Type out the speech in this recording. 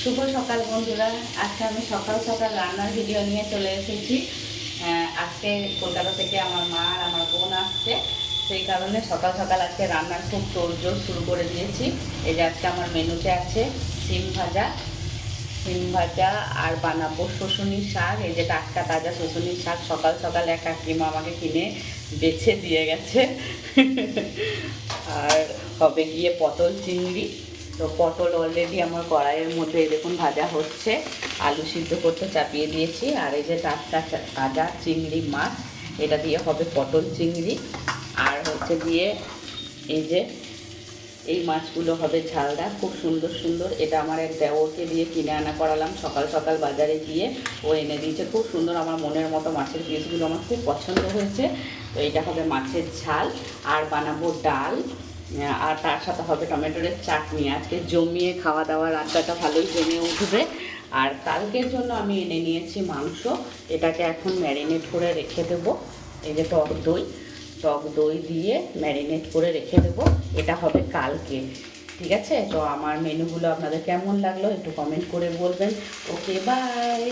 শুভ সকাল বন্ধুরা। আজকে আমি সকাল সকাল রান্নার ভিডিও নিয়ে চলে এসেছি। আজকে কলকাতা থেকে আমার মা আর আমার বোন আসছে, সেই কারণে সকাল সকাল আজকে রান্নার খুব তোড়জোড় শুরু করে দিয়েছি। এই যে আজকে আমার মেনুতে আছে সিম ভাজা আর বানাবো শশুনির শাক। এই যে টাটকা তাজা শশুনির শাক সকাল সকাল এক কাকিমা আমাকে কিনে বেছে দিয়ে গেছে। আর হবে গিয়ে পটল চিংড়ি। তো পটল অলরেডি আমার কড়াইয়ের মধ্যে দেখুন ভাজা হচ্ছে, আলু সিদ্ধ করতে চাপিয়ে দিয়েছি। আর এই যে টাটকা তাজা চিংড়ি মাছ, এটা দিয়ে হবে পটল চিংড়ি। আর হচ্ছে দিয়ে এই যে এই মাছগুলো হবে ঝালদা, খুব সুন্দর সুন্দর। এটা আমার এক দেওরকে দিয়ে কিনে আনা করালাম সকাল সকাল বাজারে গিয়ে, ও এনে দিয়েছে। খুব সুন্দর, আমার মনের মতো মাছের পিসগুলো আমার খুব পছন্দ হয়েছে। তো এটা হবে মাছের ঝাল। আর বানাবো ডাল, আর তার সাথে হবে টমেটোর চাটনি। আজকে জমিয়ে খাওয়া দাওয়া, রান্নাটা ভালোই জমে উঠবে। আর কালকের জন্য আমি এনে নিয়েছি মাংস, এটাকে এখন ম্যারিনেট করে রেখে দেবো। এই যে টক দই দিয়ে ম্যারিনেট করে রেখে দেবো, এটা হবে কালকে। ঠিক আছে, তো আমার মেনুগুলো আপনাদের কেমন লাগলো একটু কমেন্ট করে বলবেন। ওকে, বাই।